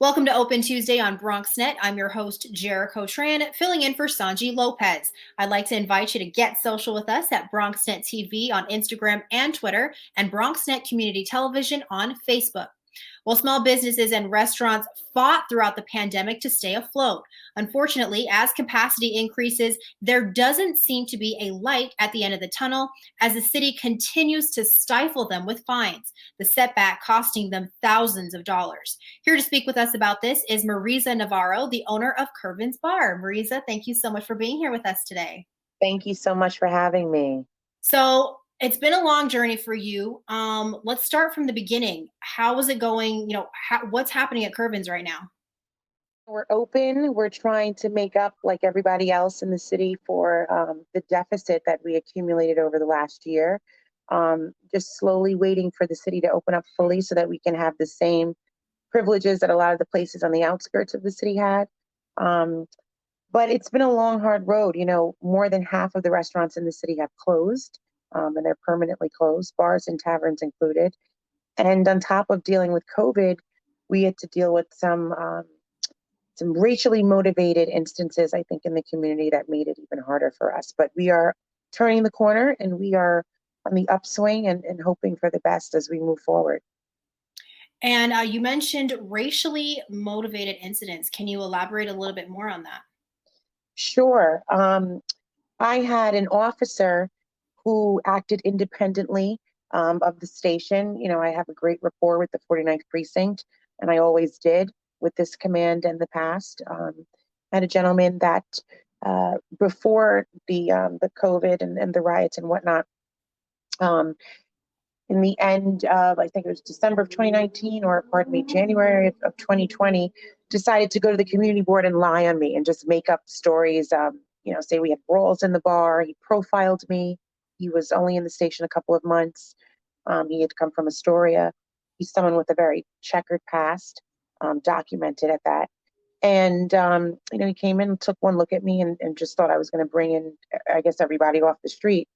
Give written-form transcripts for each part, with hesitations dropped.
Welcome to Open Tuesday on BronxNet. I'm your host, Jericho Tran, filling in for Sanji Lopez. I'd like to invite you to get social with us at BronxNet TV on Instagram and Twitter, and BronxNet Community Television on Facebook. Well, small businesses and restaurants fought throughout the pandemic to stay afloat. Unfortunately, as capacity increases, there doesn't seem to be a light at the end of the tunnel as the city continues to stifle them with fines, the setback costing them thousands of dollars. Here to speak with us about this is Marisa Navarro, the owner of Kirvens Bar. Marisa, thank you so much for being here with us today. Thank you so much for having me. So it's been a long journey for you. Let's start from the beginning. How is it going? What's happening at Kirvens right now? We're open. We're trying to make up, like everybody else in the city, for the deficit that we accumulated over the last year. Just slowly waiting for the city to open up fully so that we can have the same privileges that a lot of the places on the outskirts of the city had. But it's been a long, hard road. More than half of the restaurants in the city have closed, and they're permanently closed, bars and taverns included. And on top of dealing with COVID, we had to deal with some racially motivated instances, I think, in the community that made it even harder for us. But we are turning the corner, and we are on the upswing and hoping for the best as we move forward. And you mentioned racially motivated incidents. Can you elaborate a little bit more on that? Sure. I had an officer who acted independently of the station. I have a great rapport with the 49th precinct, and I always did with this command in the past. I had a gentleman that before the COVID and the riots and whatnot, in the end of, I think it was December of 2019, or pardon me, January of 2020, decided to go to the community board and lie on me and just make up stories. Say we had brawls in the bar. He profiled me. He was only in the station a couple of months. He had come from Astoria. He's someone with a very checkered past, documented at that. And, he came in and took one look at me and just thought I was going to bring in, I guess, everybody off the street,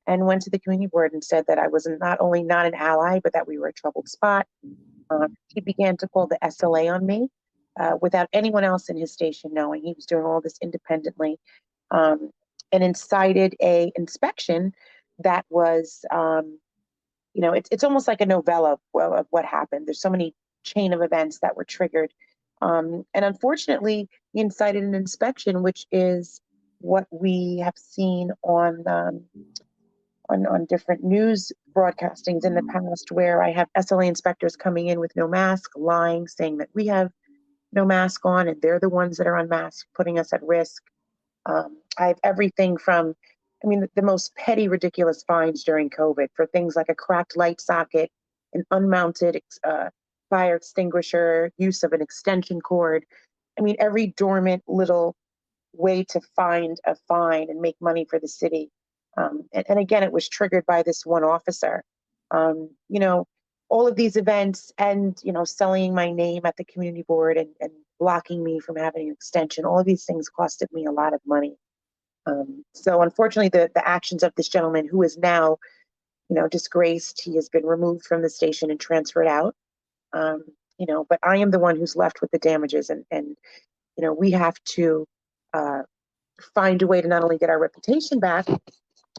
and went to the community board and said that I was not only not an ally, but that we were a troubled spot. He began to call the SLA on me without anyone else in his station knowing. He was doing all this independently, and incited a inspection that was, it's almost like a novella of what happened. There's so many chain of events that were triggered. And unfortunately, he incited an inspection, which is what we have seen on different news broadcastings in the past, where I have SLA inspectors coming in with no mask, lying, saying that we have no mask on, and they're the ones that are unmasked, putting us at risk. I have everything from, the most petty, ridiculous fines during COVID for things like a cracked light socket, an unmounted fire extinguisher, use of an extension cord. Every dormant little way to find a fine and make money for the city. And again, it was triggered by this one officer. All of these events and, selling my name at the community board and blocking me from having an extension, all of these things costed me a lot of money. So unfortunately, the actions of this gentleman, who is now, disgraced, he has been removed from the station and transferred out. But I am the one who's left with the damages, and we have to find a way to not only get our reputation back,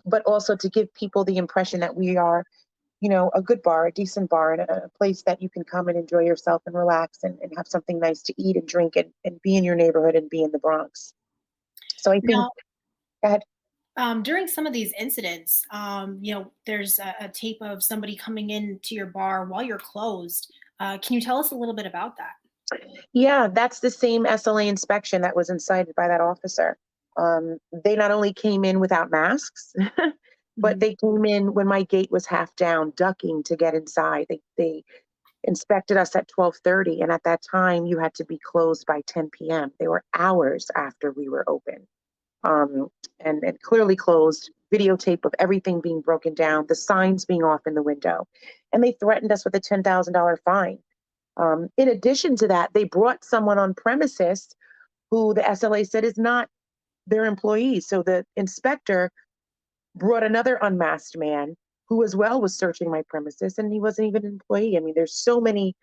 but also to give people the impression that we are, a good bar, a decent bar, and a place that you can come and enjoy yourself and relax and have something nice to eat and drink and be in your neighborhood and be in the Bronx. So I think, Now, go ahead. During some of these incidents, there's a tape of somebody coming into your bar while you're closed. Can you tell us a little bit about that? Yeah, that's the same SLA inspection that was incited by that officer. They not only came in without masks, but they came in when my gate was half down, ducking to get inside. They inspected us at 12:30, and at that time, you had to be closed by 10 p.m. They were hours after we were open, and clearly closed. Videotape of everything being broken down, the signs being off in the window, and they threatened us with a $10,000 fine. In addition to that, they brought someone on premises who the SLA said is not their employees. So the inspector brought another unmasked man who as well was searching my premises, and he wasn't even an employee. There's so many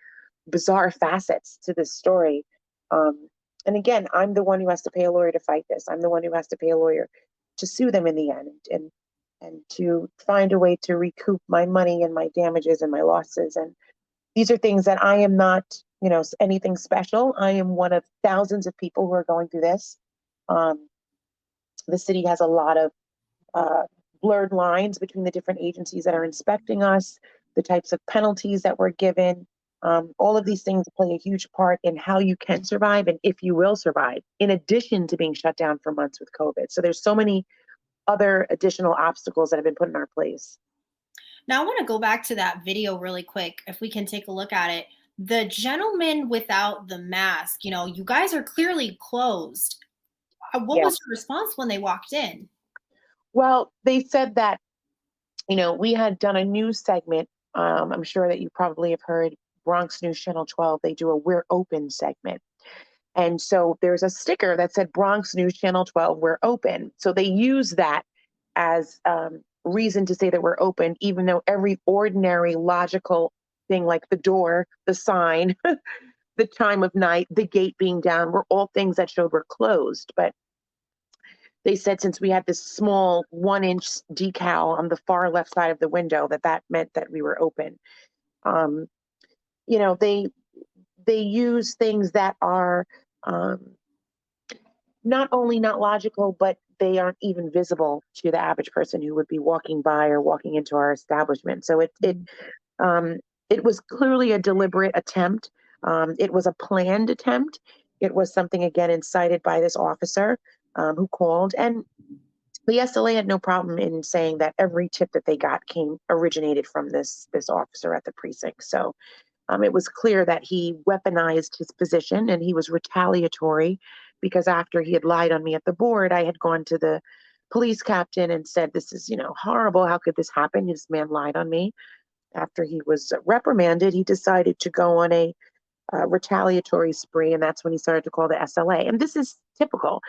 bizarre facets to this story. And again, I'm the one who has to pay a lawyer to fight this. I'm the one who has to pay a lawyer to sue them in the end, and to find a way to recoup my money and my damages and my losses. And these are things that I am not, anything special. I am one of thousands of people who are going through this. The city has a lot of blurred lines between the different agencies that are inspecting us, the types of penalties that we're given. All of these things play a huge part in how you can survive and if you will survive, in addition to being shut down for months with COVID. So there's so many other additional obstacles that have been put in our place. Now, I want to go back to that video really quick, if we can take a look at it. The gentleman without the mask, you guys are clearly closed. What was your response when they walked in? Well, they said that, we had done a news segment. I'm sure that you probably have heard Bronx News Channel 12. They do a We're Open segment. And so there's a sticker that said Bronx News Channel 12, we're open. So they use that as reason to say that we're open, even though every ordinary logical thing like the door, the sign, the time of night, the gate being down, were all things that showed we're closed. But they said since we had this small 1-inch decal on the far left side of the window, that meant that we were open. They use things that are not only not logical, but they aren't even visible to the average person who would be walking by or walking into our establishment. So it was clearly a deliberate attempt. It was a planned attempt. It was something, again, incited by this officer who called. And the SLA had no problem in saying that every tip that they got originated from this officer at the precinct. So it was clear that he weaponized his position and he was retaliatory, because after he had lied on me at the board, I had gone to the police captain and said, this is, horrible. How could this happen? This man lied on me. After he was reprimanded, he decided to go on a retaliatory spree. And that's when he started to call the SLA. And this is typical.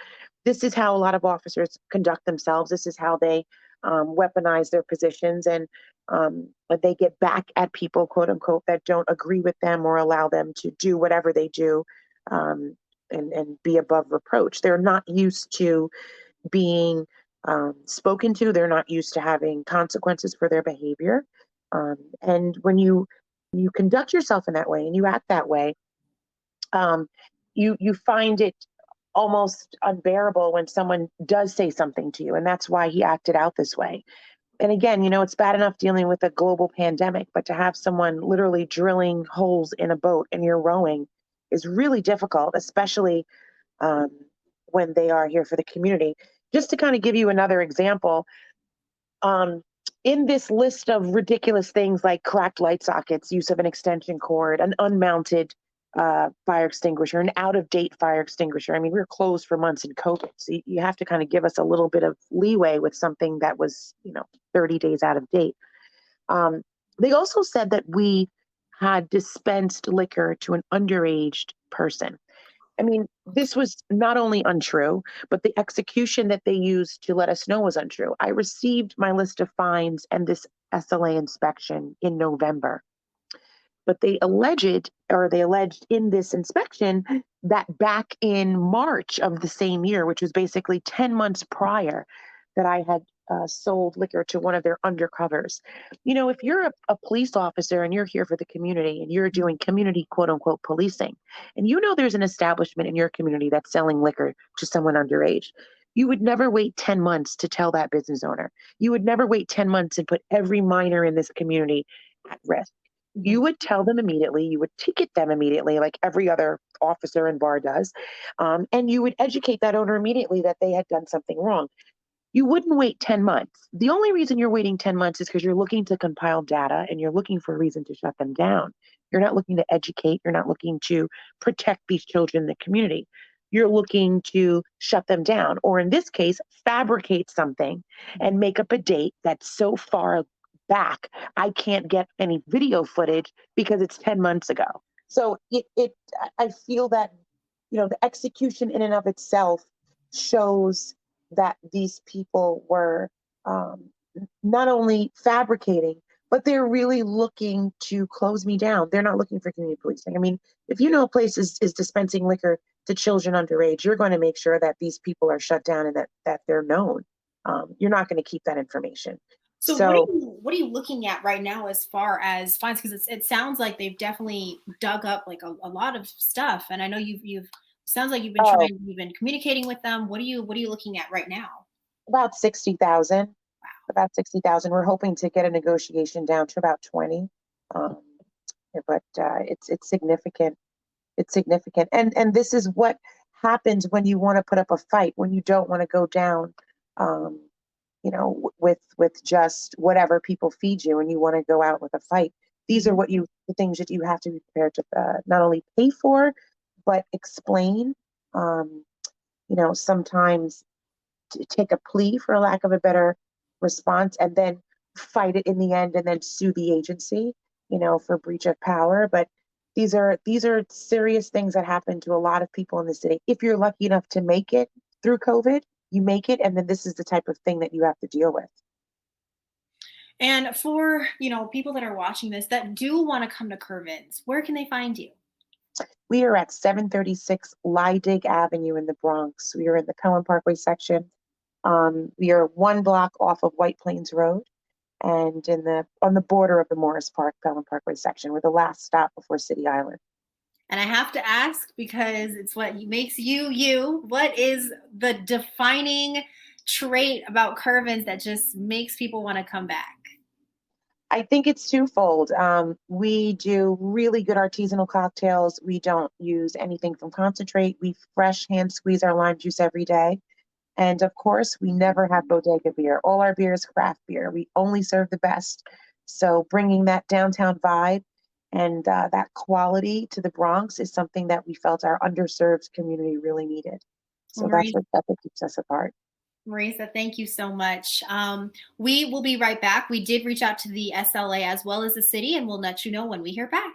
This is how a lot of officers conduct themselves. This is how they weaponize their positions, and they get back at people, quote unquote, that don't agree with them or allow them to do whatever they do, and be above reproach. They're not used to being spoken to. They're not used to having consequences for their behavior. And when you conduct yourself in that way and you act that way, you find it almost unbearable when someone does say something to you. And that's why he acted out this way. And again, it's bad enough dealing with a global pandemic, but to have someone literally drilling holes in a boat and you're rowing is really difficult, especially when they are here for the community. Just to kind of give you another example, in this list of ridiculous things like cracked light sockets, use of an extension cord, an unmounted fire extinguisher, an out-of-date fire extinguisher. I mean, we were closed for months in COVID, so you have to kind of give us a little bit of leeway with something that was, 30 days out of date. They also said that we had dispensed liquor to an underage person. I mean, this was not only untrue, but the execution that they used to let us know was untrue. I received my list of fines and this SLA inspection in November. But they alleged in this inspection that back in March of the same year, which was basically 10 months prior, that I had sold liquor to one of their undercovers. If you're a police officer and you're here for the community and you're doing community, quote unquote, policing, and there's an establishment in your community that's selling liquor to someone underage, you would never wait 10 months to tell that business owner. You would never wait 10 months and put every minor in this community at risk. You would tell them immediately, you would ticket them immediately, like every other officer in bar does, and you would educate that owner immediately that they had done something wrong. You wouldn't wait 10 months. The only reason you're waiting 10 months is because you're looking to compile data and you're looking for a reason to shut them down. You're not looking to educate. You're not looking to protect these children in the community. You're looking to shut them down, or in this case, fabricate something and make up a date that's so far back, I can't get any video footage because it's 10 months ago. So I feel that, the execution in and of itself shows that these people were not only fabricating, but they're really looking to close me down. They're not looking for community policing. I mean, if you know a place is dispensing liquor to children underage, you're going to make sure that these people are shut down and that they're known. You're not going to keep that information. So So, what are you looking at right now as far as fines? Because it sounds like they've definitely dug up like a lot of stuff, and I know you've sounds like oh, you've been communicating with them. What are you looking at right now? about 60,000, about 60,000. We're hoping to get a negotiation down to about 20. Um, but it's significant. It's significant. And this is what happens when you want to put up a fight, when you don't want to go down, um, with just whatever people feed you, and you want to go out with a fight. These are the things that you have to be prepared to not only pay for, but explain. Um, sometimes to take a plea, for lack of a better response, and then fight it in the end, and then sue the agency, for breach of power. But these are serious things that happen to a lot of people in the city. If you're lucky enough to make it through COVID, you make it, and then this is the type of thing that you have to deal with. And for people that are watching this that do want to come to Kirvens, where can they find you? We are at 736 Lydig Avenue in the Bronx. We are in the Pelham Parkway section. We are one block off of White Plains Road, and on the border of the Morris Park Pelham Parkway section. We're the last stop before City Island. And I have to ask because it's what makes you you. What is the defining trait about Kirvens that just makes people want to come back? I think it's twofold. We do really good artisanal cocktails. We don't use anything from concentrate. We fresh hand squeeze our lime juice every day. And of course, we never have bodega beer. All our beer is craft beer. We only serve the best. So bringing that downtown vibe and that quality to the Bronx is something that we felt our underserved community really needed. So that's what keeps us apart. Marisa, thank you so much. We will be right back. We did reach out to the SLA as well as the city, and we'll let you know when we hear back.